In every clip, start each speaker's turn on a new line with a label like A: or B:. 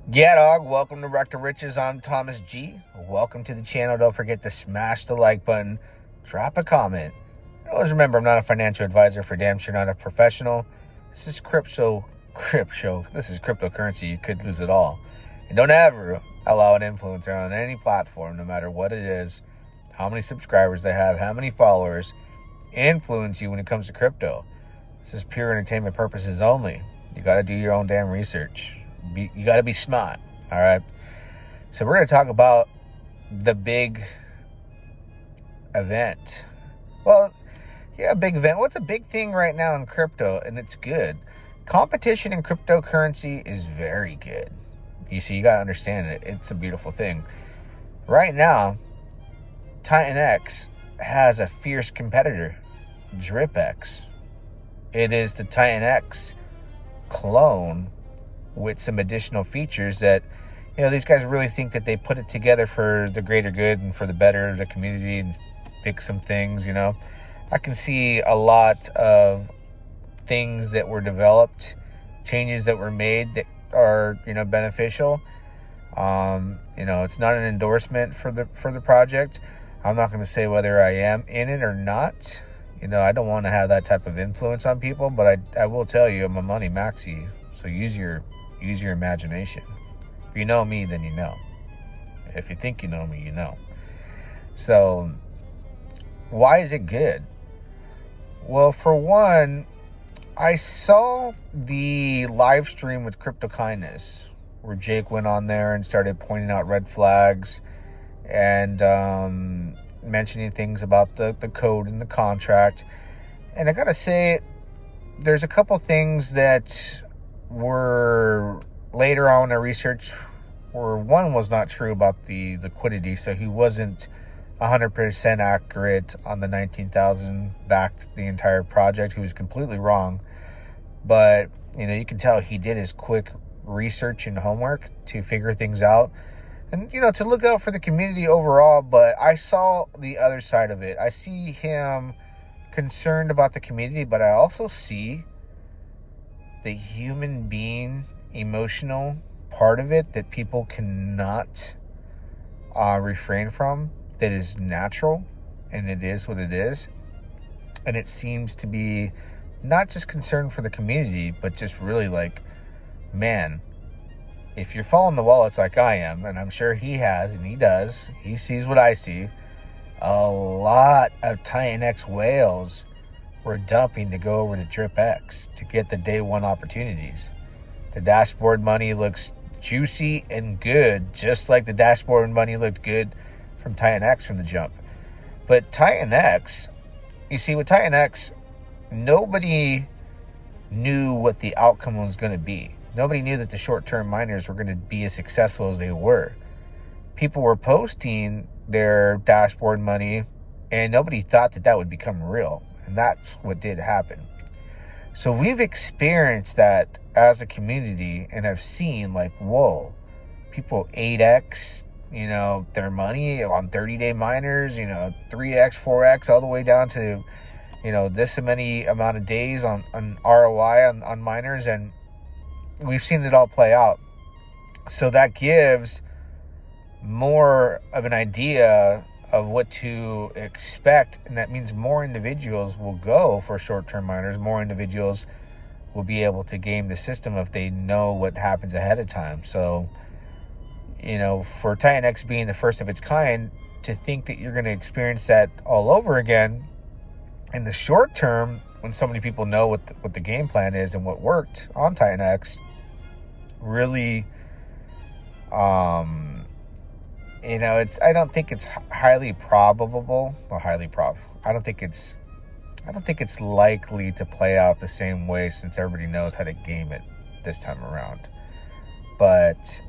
A: Yeah, dog. Welcome to Wreck to Riches. I'm Thomas G. Welcome to the channel. Don't forget to smash the like button. Drop a comment. And always remember, I'm not a financial advisor, for damn sure not a professional. This is crypto. This is cryptocurrency. You could lose it all. And don't ever allow an influencer on any platform, no matter what it is, how many subscribers they have, how many followers, influence you when it comes to crypto. This is pure entertainment purposes only. You got to do your own damn research. You got to be smart. All right. So we're going to talk about the big event. Well, yeah, big event. What's a big thing right now in crypto? And it's good. Competition in cryptocurrency is very good. You see, you got to understand it. It's a beautiful thing. Right now, Titanx has a fierce competitor, DRIPX. It is the Titanx clone with some additional features that, these guys really think that they put it together for the greater good and for the better of the community and fix some things. I can see a lot of things that were developed, changes that were made that are, beneficial. It's not an endorsement for the project. I'm not going to say whether I am in it or not. I don't want to have that type of influence on people, but I will tell you, I'm a money maxi. So use your imagination. If you know me, then you know. If you think you know me, you know. So why is it good? Well, for one, I saw the live stream with Crypto Kindness, where Jake went on there and started pointing out red flags and mentioning things about the code and the contract. And I gotta say, there's a couple things that were later on in research where one was not true about the liquidity, so he wasn't 100% accurate on the 19,000 backed the entire project. He was completely wrong, but you can tell he did his quick research and homework to figure things out and to look out for the community overall. But I saw the other side of it. I see him concerned about the community, but I also see the human being emotional part of it that people cannot refrain from, that is natural, and it is what it is. And it seems to be not just concern for the community, but just really like, man, if you're following the wallets like I am, and I'm sure he has, and he does, he sees what I see, a lot of Titanx whales were dumping to go over to DRIPX to get the day one opportunities. The dashboard money looks juicy and good, just like the dashboard money looked good from Titanx from the jump. But Titanx, you see, with Titanx, nobody knew what the outcome was going to be. Nobody knew that the short-term miners were going to be as successful as they were. People were posting their dashboard money, and nobody thought that would become real. And that's what did happen. So we've experienced that as a community and have seen like, whoa, people 8x, their money on 30-day miners, 3x, 4x, all the way down to, this many amount of days on ROI on miners. And we've seen it all play out. So that gives more of an idea of what to expect, and that means more individuals will go for short-term miners. More individuals will be able to game the system if they know what happens ahead of time. So, for Titanx being the first of its kind, to think that you're going to experience that all over again in the short term, when so many people know what the game plan is and what worked on Titanx, really, I don't think it's highly probable. Well, I don't think it's likely to play out the same way, since everybody knows how to game it this time around. But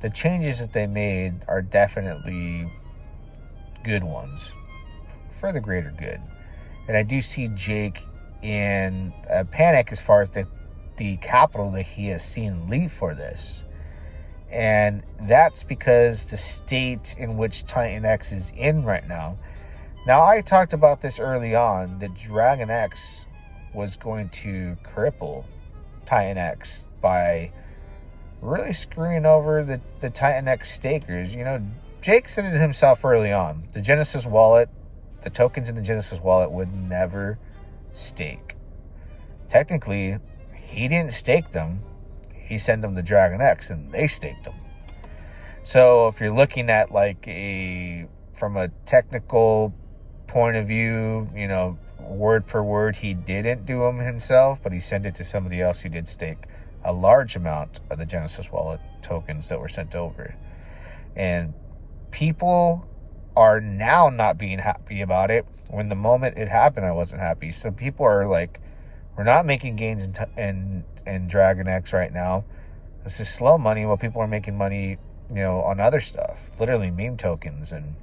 A: the changes that they made are definitely good ones for the greater good. And I do see Jake in a panic as far as the capital that he has seen leave for this. And that's because the state in which Titanx is in right now. Now, I talked about this early on, that Dragon X was going to cripple Titanx by really screwing over the Titanx stakers. You know, Jake said it himself early on. The Genesis wallet, the tokens in the Genesis wallet would never stake. Technically, he didn't stake them. He sent them to Dragon X and they staked them. So if you're looking at like from a technical point of view, you know, word for word, he didn't do them himself, but he sent it to somebody else who did stake a large amount of the Genesis wallet tokens that were sent over. And people are now not being happy about it. When the moment it happened, I wasn't happy. So people are like, we're not making gains in Dragon X right now. This is slow money while people are making money, you know, on other stuff, literally meme tokens, and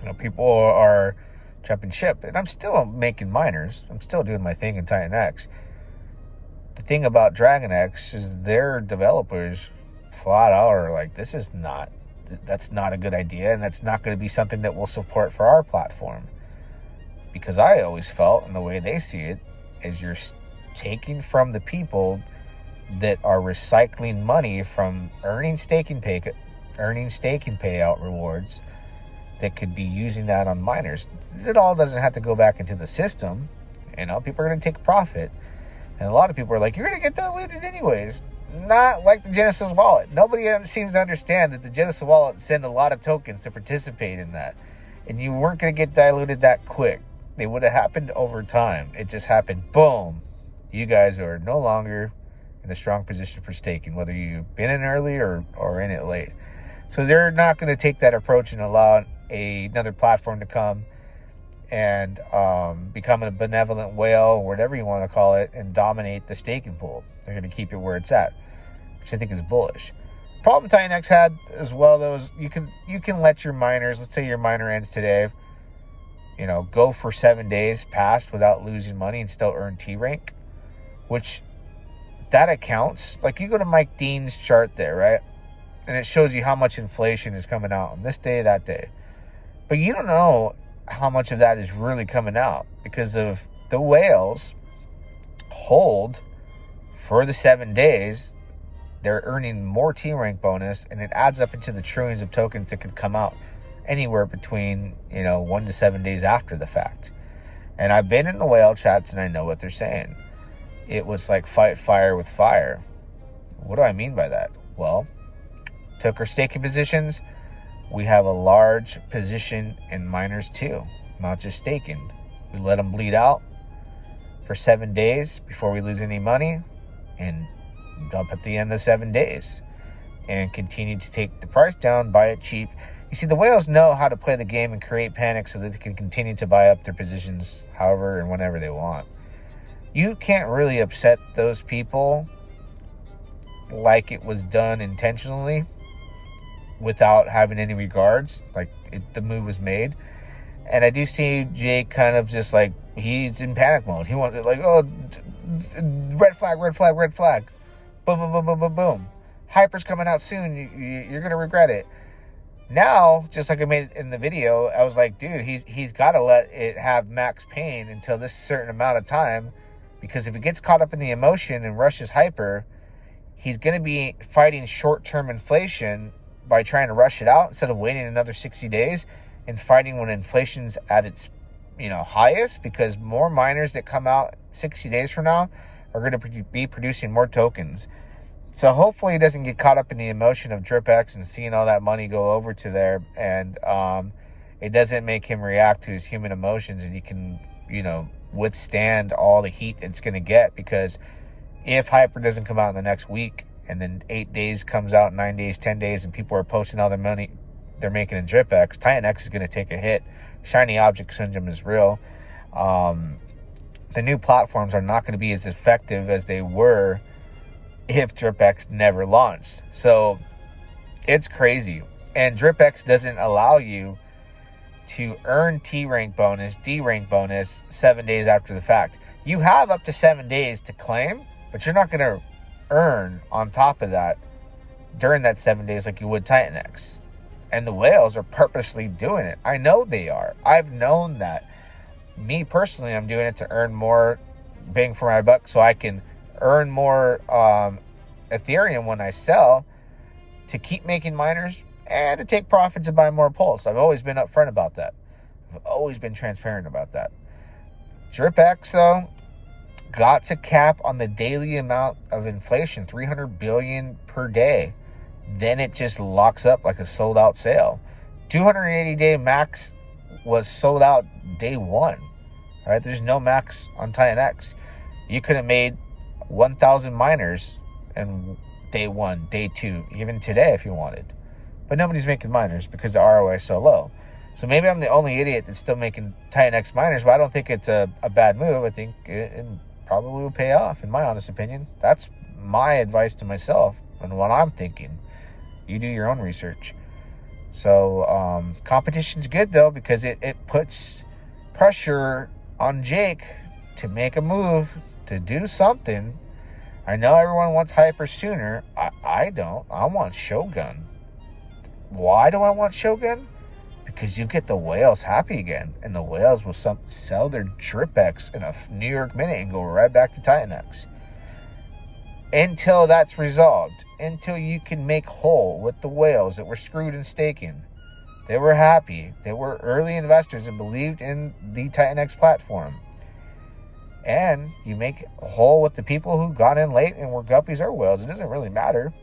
A: you know, people are jumping ship. And I'm still making miners. I'm still doing my thing in Titanx. The thing about Dragon X is their developers flat out are like, that's not a good idea, and that's not going to be something that we'll support for our platform. Because I always felt, and the way they see it, is you're taking from the people that are recycling money from earning staking payout rewards that could be using that on miners. It all doesn't have to go back into the system. You know, people are going to take profit. And a lot of people are like, you're going to get diluted anyways. Not like the Genesis wallet. Nobody seems to understand that the Genesis wallet sent a lot of tokens to participate in that. And you weren't going to get diluted that quick. They would have happened over time. It just happened, boom. You guys are no longer in a strong position for staking, whether you've been in early or in it late. So they're not going to take that approach and allow another platform to come and become a benevolent whale, or whatever you want to call it, and dominate the staking pool. They're going to keep it where it's at, which I think is bullish. Problem Titanx had as well, though, is you can let your miners, let's say your miner ends today, you know, go for 7 days past without losing money and still earn T rank, which that accounts. Like, you go to Mike Dean's chart there, right? And it shows you how much inflation is coming out on this day, that day. But you don't know how much of that is really coming out, because of the whales hold for the 7 days. They're earning more T rank bonus, and it adds up into the trillions of tokens that could come out anywhere between, you know, 1 to 7 days after the fact. And I've been in the whale chats and I know what they're saying. It was like fight fire with fire. What do I mean by that? Well, took our staking positions. We have a large position in miners too, not just staking. We let them bleed out for 7 days before we lose any money, and dump at the end of 7 days and continue to take the price down, buy it cheap. You see, the whales know how to play the game and create panic so that they can continue to buy up their positions however and whenever they want. You can't really upset those people like it was done intentionally without having any regards. Like, the move was made. And I do see Jake kind of just like, he's in panic mode. He wants, like, oh, red flag, red flag, red flag. Boom, boom, boom, boom, boom, boom. Hyper's coming out soon. You're going to regret it. Now, just like I made in the video, I was like, dude, he's got to let it have max pain until this certain amount of time, because if he gets caught up in the emotion and rushes hyper, he's going to be fighting short-term inflation by trying to rush it out instead of waiting another 60 days and fighting when inflation's at its, you know, highest, because more miners that come out 60 days from now are going to be producing more tokens. So hopefully he doesn't get caught up in the emotion of DRIPX and seeing all that money go over to there, and it doesn't make him react to his human emotions, and he can, you know, withstand all the heat it's going to get. Because if hyper doesn't come out in the next week, and then 8 days comes out, 9 days, 10 days, and people are posting all their money they're making in DRIPX, Titanx is going to take a hit. Shiny object syndrome is real. The new platforms are not going to be as effective as they were if DRIPX never launched. So it's crazy. And DRIPX doesn't allow you to earn T rank bonus, D rank bonus 7 days after the fact. You have up to 7 days to claim, but you're not going to earn on top of that during that 7 days like you would Titanx. And the whales are purposely doing it. I know they are. I've known that. Me personally, I'm doing it to earn more bang for my buck, so I can earn more Ethereum when I sell to keep making miners and to take profits and buy more pulse. I've always been upfront about that. I've always been transparent about that. DRIPX, though, got to cap on the daily amount of inflation, 300 billion per day. Then it just locks up like a sold out sale. 280-day max was sold out day one. All right, there's no max on Titanx. You could have made 1,000 miners in day one, day two, even today if you wanted. But nobody's making miners because the ROI is so low. So maybe I'm the only idiot that's still making Titanx miners, but I don't think it's a bad move. I think it probably will pay off, in my honest opinion. That's my advice to myself and what I'm thinking. You do your own research. So competition's good, though, because it puts pressure on Jake to make a move, to do something. I know everyone wants Hyper sooner. I don't. I want Shogun. Why do I want Shogun? Because you get the whales happy again, and the whales will sell their DRIPX in a New York minute and go right back to Titanx. Until that's resolved, until you can make whole with the whales that were screwed in staking. They were happy. They were early investors and believed in the Titanx platform. And you make whole with the people who got in late and were guppies or whales. It doesn't really matter.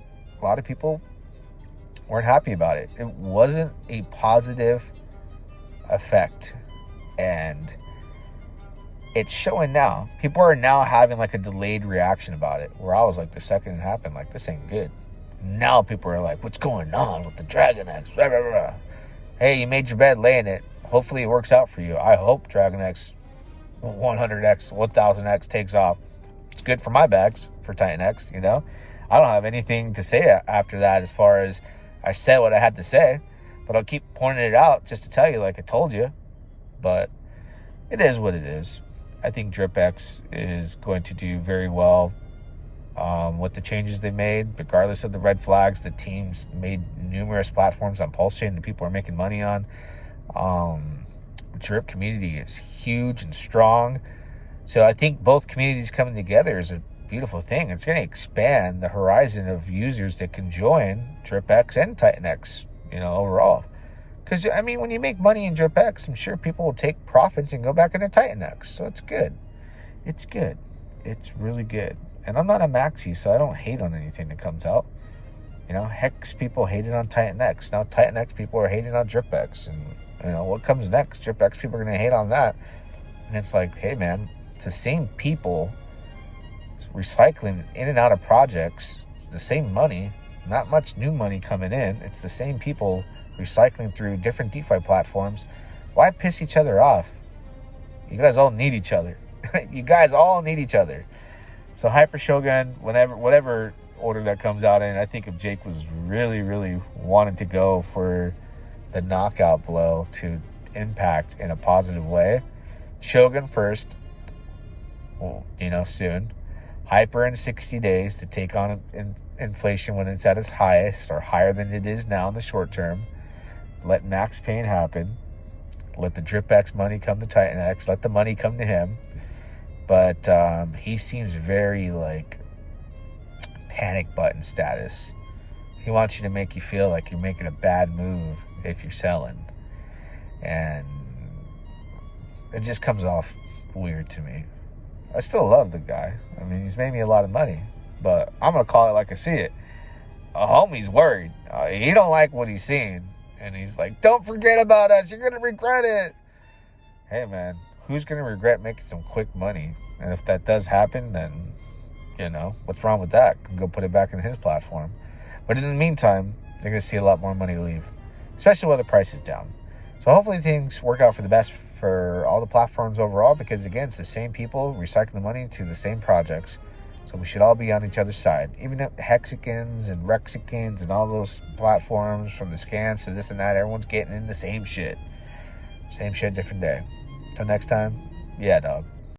A: A lot of people weren't happy about it. It wasn't a positive effect. And it's showing now. People are now having like a delayed reaction about it. Where I was like, the second it happened, like, this ain't good. Now people are like, what's going on with the DragonX? Blah, blah, blah. Hey, you made your bed, lay in it. Hopefully it works out for you. I hope DragonX 100x, 1000x takes off. It's good for my bags, for Titanx, you know. I don't have anything to say after that as far as I said what I had to say, but I'll keep pointing it out just to tell you like I told you. But it is what it is. I think DRIPX is going to do very well with the changes they made. Regardless of the red flags, the teams made numerous platforms on Pulse Chain that people are making money on. Drip community is huge and strong. So I think both communities coming together is a beautiful thing. It's going to expand the horizon of users that can join DRIPX and Titanx, you know, overall. Because, I mean, when you make money in DRIPX, I'm sure people will take profits and go back into Titanx. So it's good. It's good. It's really good. And I'm not a maxi, so I don't hate on anything that comes out. You know, Hex people hated on Titanx. Now Titanx people are hating on DRIPX. And, you know, what comes next? DRIPX people are going to hate on that. And it's like, hey, man, it's the same people recycling in and out of projects. It's the same money. Not much new money coming in. It's the same people recycling through different DeFi platforms. Why piss each other off? You guys all need each other. You guys all need each other. So Hyper Shogun, whatever order that comes out in, I think if Jake was really, really wanted to go for the knockout blow to impact in a positive way, Shogun first, well, you know, soon. Hyper in 60 days to take on inflation when it's at its highest or higher than it is now in the short term. Let Max Payne happen. Let the DRIPX money come to Titanx. Let the money come to him. But he seems very like panic button status. He wants you to make you feel like you're making a bad move if you're selling. And it just comes off weird to me. I still love the guy. I mean, he's made me a lot of money. But I'm going to call it like I see it. A homie's worried. He don't like what he's seeing. And he's like, don't forget about us. You're going to regret it. Hey, man, who's going to regret making some quick money? And if that does happen, then, you know, what's wrong with that? Can go put it back in his platform. But in the meantime, they're going to see a lot more money leave, especially while the price is down. So hopefully things work out for the best for all the platforms overall, because, again, it's the same people recycling the money to the same projects. So we should all be on each other's side. Even Hexicans and Rexicans and all those platforms, from the scams to this and that, everyone's getting in the same shit. Same shit, different day. Till next time, yeah, dog.